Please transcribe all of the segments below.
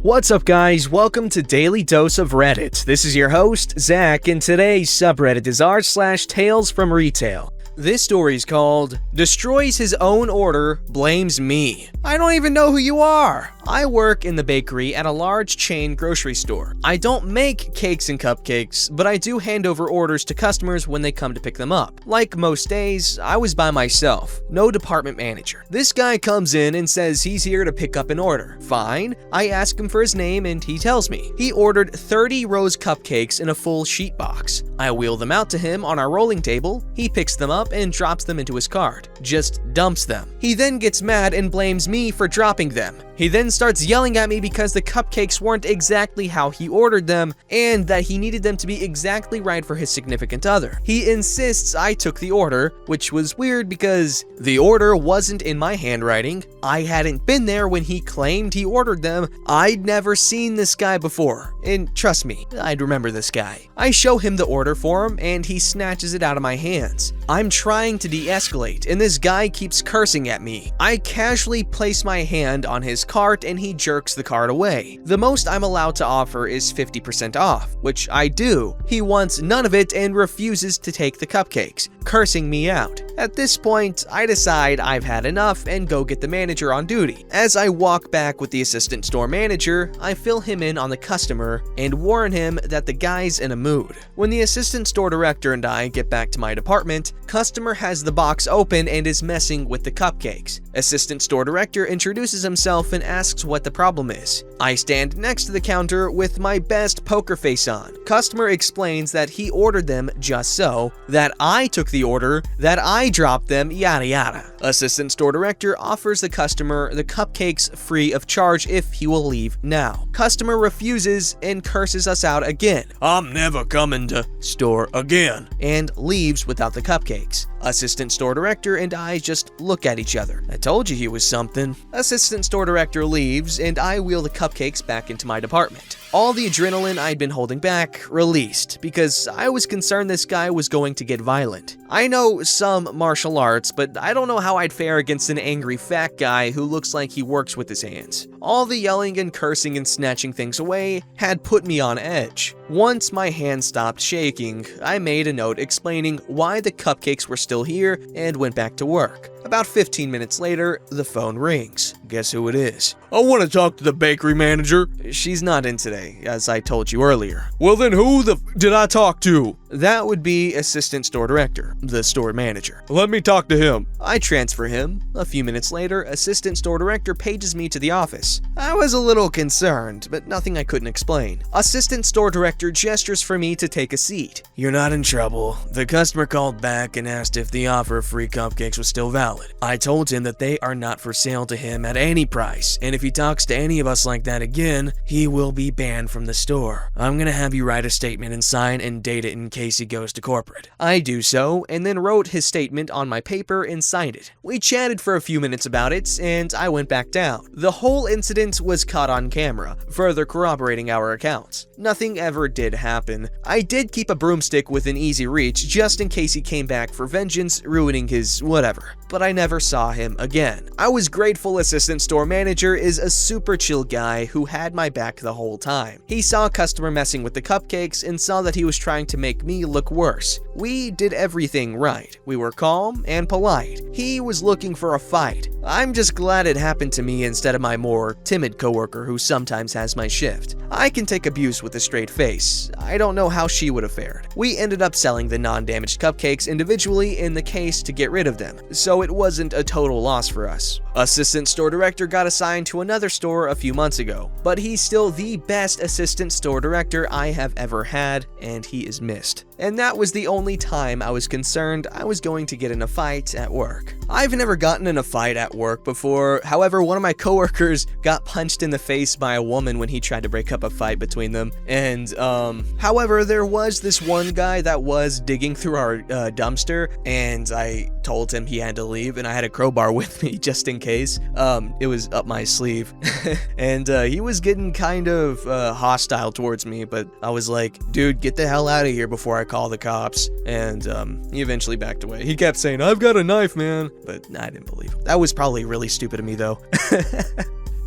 What's up guys, welcome to Daily Dose of Reddit. This is your host, Zach, and today's subreddit is r/TalesFromRetail. This story's called, Destroys His Own Order, Blames Me. I don't even know who you are. I work in the bakery at a large chain grocery store. I don't make cakes and cupcakes, but I do hand over orders to customers when they come to pick them up. Like most days, I was by myself, no department manager. This guy comes in and says he's here to pick up an order. Fine, I ask him for his name and he tells me. He ordered 30 rose cupcakes in a full sheet box. I wheel them out to him on our rolling table, he picks them up and drops them into his cart. Just dumps them. He then gets mad and blames me for dropping them. He then starts yelling at me because the cupcakes weren't exactly how he ordered them and that he needed them to be exactly right for his significant other. He insists I took the order, which was weird because the order wasn't in my handwriting. I hadn't been there when he claimed he ordered them. I'd never seen this guy before, and trust me, I'd remember this guy. I show him the order form and he snatches it out of my hands. I'm trying to de-escalate and this guy keeps cursing at me. I casually place my hand on his cart and he jerks the cart away. The most I'm allowed to offer is 50% off, which I do. He wants none of it and refuses to take the cupcakes, cursing me out. At this point, I decide I've had enough and go get the manager on duty. As I walk back with the assistant store manager, I fill him in on the customer and warn him that the guy's in a mood. When the assistant store director and I get back to my department, customer has the box open and is messing with the cupcakes. Assistant store director introduces himself and asks what the problem is. I stand next to the counter with my best poker face on. Customer explains that he ordered them just so, that I took the order, that I dropped them, yada yada. Assistant store director offers the customer the cupcakes free of charge if he will leave now. Customer refuses and curses us out again. I'm never coming to store again, and leaves without the cupcakes. Assistant store director and I just look at each other. I told you he was something. Assistant store director leaves and I wheel the cupcakes back into my department. All the adrenaline I'd been holding back released because I was concerned this guy was going to get violent. I know some martial arts, but I don't know how I'd fare against an angry fat guy who looks like he works with his hands. All the yelling and cursing and snatching things away had put me on edge. Once my hand stopped shaking, I made a note explaining why the cupcakes were still here and went back to work. About 15 minutes later, the phone rings. Guess who it is? I want to talk to the bakery manager. She's not in today, as I told you earlier. Well then who the did I talk to? That would be assistant store director, the store manager. Let me talk to him. I transfer him. A few minutes later, assistant store director pages me to the office. I was a little concerned, but nothing I couldn't explain. Assistant store director gestures for me to take a seat. You're not in trouble. The customer called back and asked if the offer of free cupcakes was still valid. I told him that they are not for sale to him at any price, and if he talks to any of us like that again, he will be banned from the store. I'm gonna have you write a statement and sign and date it in case he goes to corporate. I do so, and then wrote his statement on my paper and signed it. We chatted for a few minutes about it, and I went back down. The whole incident was caught on camera, further corroborating our accounts. Nothing ever did happen. I did keep a broomstick within easy reach just in case he came back for vengeance, ruining his whatever. But I never saw him again. I was grateful assistant store manager is a super chill guy who had my back the whole time. He saw a customer messing with the cupcakes and saw that he was trying to make me look worse. We did everything right. We were calm and polite. He was looking for a fight. I'm just glad it happened to me instead of my more timid coworker who sometimes has my shift. I can take abuse with a straight face. I don't know how she would have fared. We ended up selling the non-damaged cupcakes individually in the case to get rid of them, so it wasn't a total loss for us. Assistant store director got assigned to another store a few months ago, but he's still the best assistant store director I have ever had, and he is missed. And that was the only time I was concerned I was going to get in a fight at work. I've never gotten in a fight at work before. However, one of my coworkers got punched in the face by a woman when he tried to break up a fight between them. And, however, there was this one guy that was digging through our dumpster, and I told him he had to leave, and I had a crowbar with me just in case. It was up my sleeve. And he was getting kind of hostile towards me, but I was like, dude, get the hell out of here before I call the cops. And he eventually backed away. He kept saying, I've got a knife, man. But I didn't believe him. That was probably really stupid of me, though.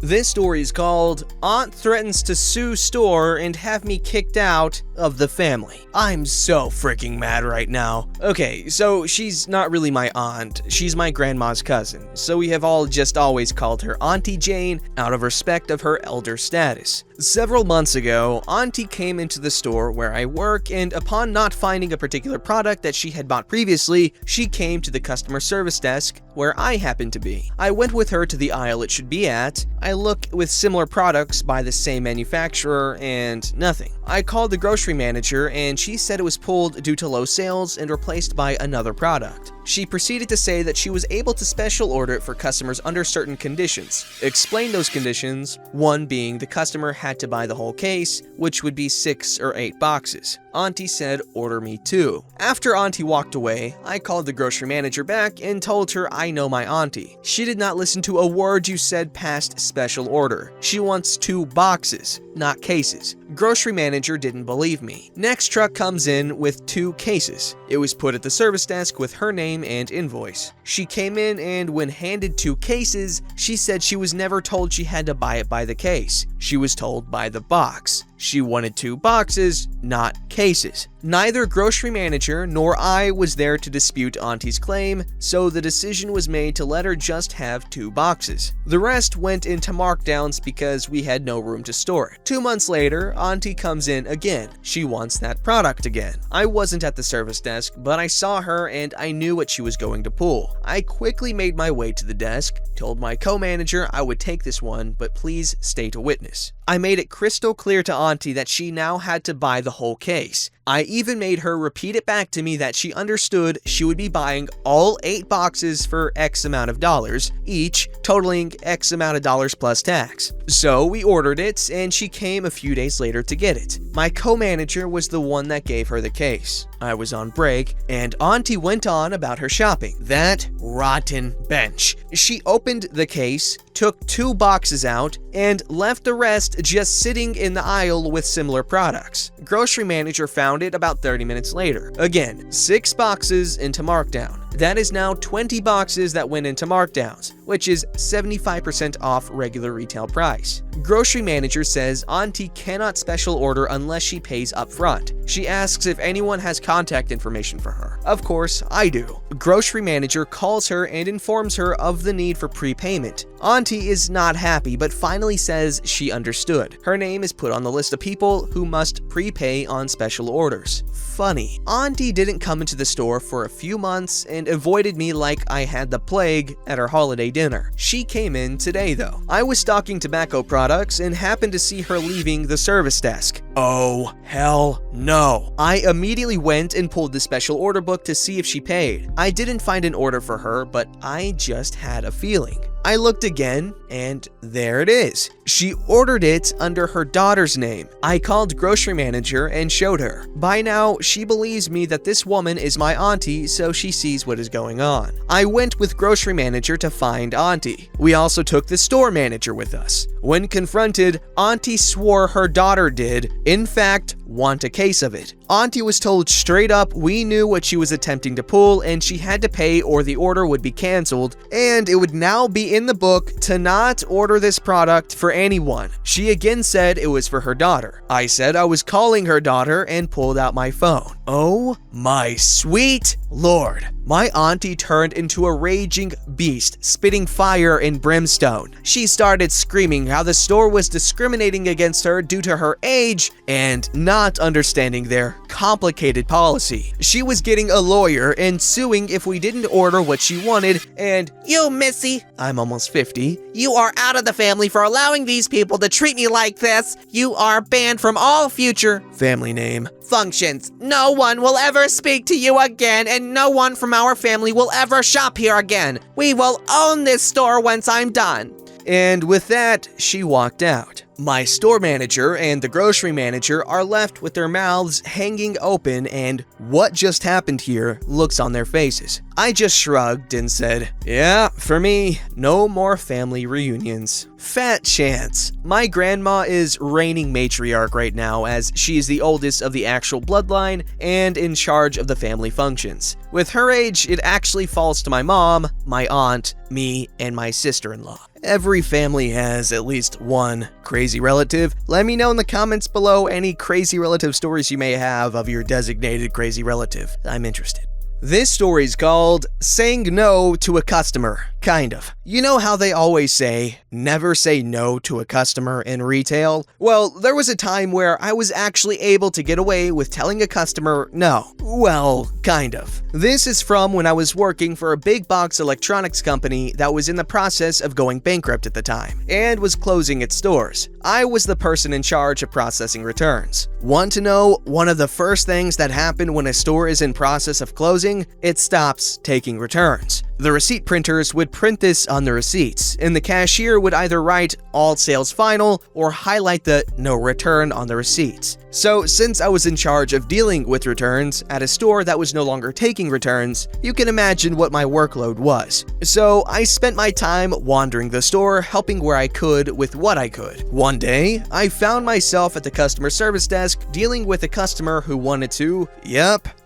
This story is called Aunt Threatens to Sue Store and Have Me Kicked Out of the Family. I'm so freaking mad right now. Okay, so she's not really my aunt, she's my grandma's cousin, so we have all just always called her Auntie Jane out of respect of her elder status. Several months ago, Auntie came into the store where I work, and upon not finding a particular product that she had bought previously, she came to the customer service desk where I happened to be. I went with her to the aisle it should be at. I look with similar products by the same manufacturer and nothing. I called the grocery manager and she said it was pulled due to low sales and replaced by another product. She proceeded to say that she was able to special order it for customers under certain conditions. Explain those conditions, one being the customer had to buy the whole case, which would be 6 or 8 boxes. Auntie said, order me 2. After Auntie walked away, I called the grocery manager back and told her I know my auntie. She did not listen to a word you said past special order. She wants 2 boxes, not cases. Grocery manager didn't believe me. Next truck comes in with 2 cases. It was put at the service desk with her name and invoice. She came in and when handed 2 cases, she said she was never told she had to buy it by the case. She was told by the box. She wanted 2 boxes, not cases. Neither grocery manager nor I was there to dispute Auntie's claim, so the decision was made to let her just have 2 boxes. The rest went into markdowns because we had no room to store it. 2 months later, Auntie comes in again. She wants that product again. I wasn't at the service desk, but I saw her and I knew what she was going to pull. I quickly made my way to the desk, told my co-manager I would take this one, but please state a witness. I made it crystal clear to Auntie that she now had to buy the whole case. I even made her repeat it back to me that she understood she would be buying all 8 boxes for X amount of dollars each, totaling X amount of dollars plus tax. So we ordered it, and she came a few days later to get it. My co-manager was the one that gave her the case. I was on break, and Auntie went on about her shopping. That rotten bench. She opened the case, took 2 boxes out, and left the rest just sitting in the aisle with similar products. Grocery manager found it about 30 minutes later. Again, 6 boxes into markdown. That is now 20 boxes that went into markdowns, which is 75% off regular retail price. Grocery manager says Auntie cannot special order unless she pays up front. She asks if anyone has contact information for her. Of course, I do. Grocery manager calls her and informs her of the need for prepayment. Auntie is not happy, but finally says she understood. Her name is put on the list of people who must prepay on special orders. Funny, Auntie didn't come into the store for a few months and avoided me like I had the plague at her holiday dinner. She came in today though. I was stocking tobacco products and happened to see her leaving the service desk. Oh, hell no. I immediately went and pulled the special order book to see if she paid. I didn't find an order for her, but I just had a feeling. I looked again, and there it is. She ordered it under her daughter's name. I called grocery manager and showed her. By now, she believes me that this woman is my auntie, so she sees what is going on. I went with grocery manager to find Auntie. We also took the store manager with us. When confronted, Auntie swore her daughter did, in fact, want a case of it. Auntie was told straight up we knew what she was attempting to pull and she had to pay or the order would be canceled, and it would now be in the book to not order this product for anyone. She again said it was for her daughter. I said I was calling her daughter and pulled out my phone. Oh my sweet Lord. My auntie turned into a raging beast, spitting fire and brimstone. She started screaming how the store was discriminating against her due to her age and not understanding their complicated policy. She was getting a lawyer and suing if we didn't order what she wanted, and You, Missy, I'm almost 50. you are out of the family for allowing these people to treat me like this. You are banned from all future Family name. functions. No one will ever speak to you again, and no one from our family will ever shop here again. We will own this store once I'm done. And with that, she walked out. My store manager and the grocery manager are left with their mouths hanging open, and what just happened here looks on their faces. I just shrugged and said, yeah, for me, no more family reunions. Fat chance. My grandma is reigning matriarch right now as she is the oldest of the actual bloodline and in charge of the family functions. With her age, it actually falls to my mom, my aunt, me, and my sister-in-law. Every family has at least one crazy relative. Let me know in the comments below any crazy relative stories you may have of your designated crazy relative. I'm interested. This story's called Saying No to a Customer. Kind of. You know how they always say, never say no to a customer in retail? Well, there was a time where I was actually able to get away with telling a customer no. Well, kind of. This is from when I was working for a big box electronics company that was in the process of going bankrupt at the time, and was closing its stores. I was the person in charge of processing returns. Want to know one of the first things that happen when a store is in process of closing? It stops taking returns. The receipt printers would print this on the receipts, and the cashier would either write all sales final or highlight the no return on the receipts. So since I was in charge of dealing with returns at a store that was no longer taking returns, you can imagine what my workload was. So I spent my time wandering the store, helping where I could with what I could. One day, I found myself at the customer service desk dealing with a customer who wanted to,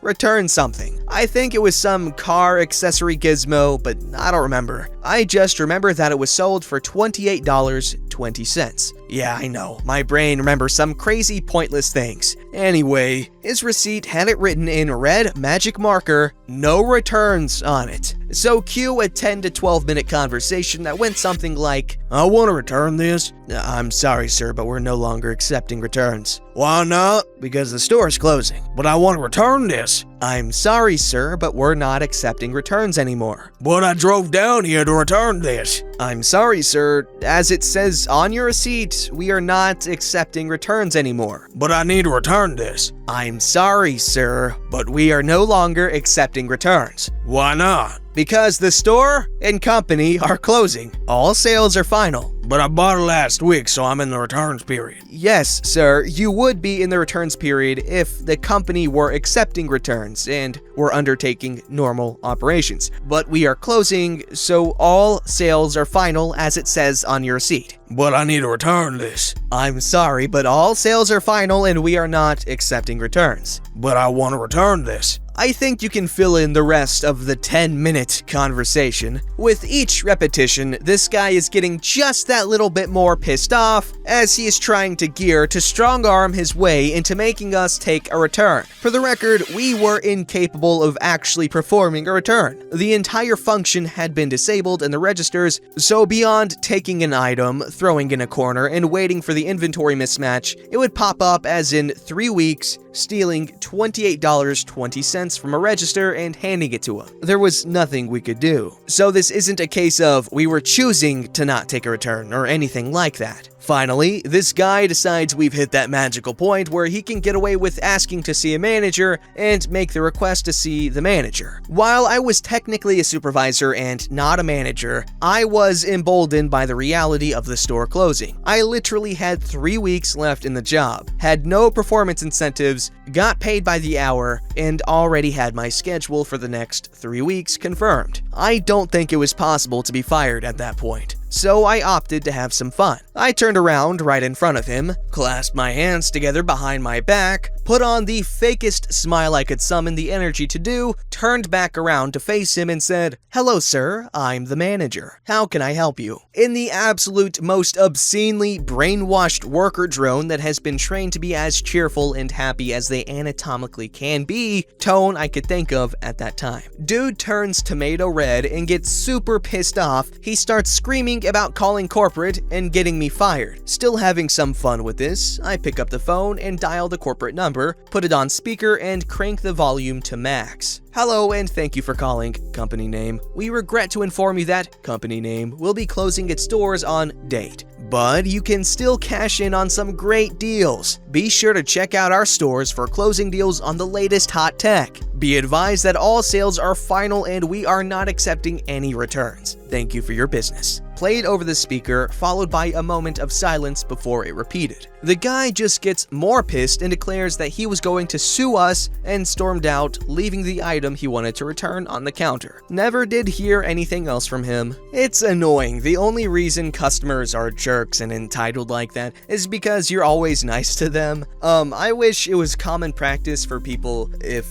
return something. I think it was some car accessory gizmo, but I don't remember. I just remember that it was sold for $28.20. Yeah, I know, my brain remembers some crazy pointless things. Anyway, his receipt had it written in red magic marker, no returns on it. So cue a 10 to 12 minute conversation that went something like, I want to return this. I'm sorry, sir, but we're no longer accepting returns. Why not? Because the store is closing. But I want to return this. I'm sorry, sir, but we're not accepting returns anymore. But I drove down here to return this. I'm sorry, sir. As it says on your receipt, we are not accepting returns anymore. But I need to return this. I'm sorry, sir, but we are no longer accepting returns. Why not? Because the store and company are closing. All sales are final. But I bought it last week, so I'm in the returns period. Yes, sir, you would be in the returns period if the company were accepting returns and were undertaking normal operations. But we are closing, so all sales are final as it says on your receipt. But I need to return this. I'm sorry, but all sales are final and we are not accepting returns. But I want to return this. I think you can fill in the rest of the 10-minute conversation. With each repetition, this guy is getting just that little bit more pissed off as he is trying to gear to strong-arm his way into making us take a return. For the record, we were incapable of actually performing a return. The entire function had been disabled in the registers, so beyond taking an item, throwing in a corner, and waiting for the inventory mismatch, it would pop up as in 3 weeks, stealing $28.20 from a register and handing it to him. There was nothing we could do. So this isn't a case of we were choosing to not take a return or anything like that. Finally, this guy decides we've hit that magical point where he can get away with asking to see a manager and make the request to see the manager. While I was technically a supervisor and not a manager, I was emboldened by the reality of the store closing. I literally had 3 weeks left in the job, had no performance incentives, got paid by the hour, and already had my schedule for the next 3 weeks confirmed. I don't think it was possible to be fired at that point. So I opted to have some fun. I turned around right in front of him, clasped my hands together behind my back, put on the fakest smile I could summon the energy to do, turned back around to face him and said, "Hello, sir, I'm the manager. How can I help you?" In the absolute most obscenely brainwashed worker drone that has been trained to be as cheerful and happy as they anatomically can be, tone I could think of at that time. Dude turns tomato red and gets super pissed off. He starts screaming about calling corporate and getting me fired. Still having some fun with this, I pick up the phone and dial the corporate number, put it on speaker, and crank the volume to max. "Hello and thank you for calling. Company name. We regret to inform you that company name will be closing its doors on date. But you can still cash in on some great deals. Be sure to check out our stores for closing deals on the latest hot tech. Be advised that all sales are final and we are not accepting any returns. Thank you for your business." Played over the speaker, followed by a moment of silence before it repeated. The guy just gets more pissed and declares that he was going to sue us and stormed out, leaving the item he wanted to return on the counter. Never did hear anything else from him. It's annoying. The only reason customers are jerks and entitled like that is because you're always nice to them. I wish it was common practice for people if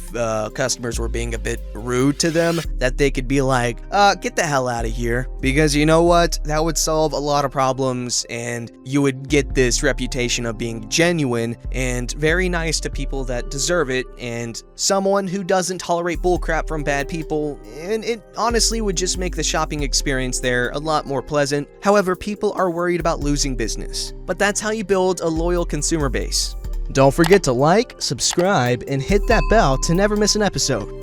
customers were being a bit rude to them, that they could be like, get the hell out of here. Because you know what? That would solve a lot of problems, and you would get this reputation of being genuine and very nice to people that deserve it, and someone who doesn't tolerate bullcrap from bad people, and it honestly would just make the shopping experience there a lot more pleasant. However, people are worried about losing business. But that's how you build a loyal consumer base. Don't forget to like, subscribe, and hit that bell to never miss an episode.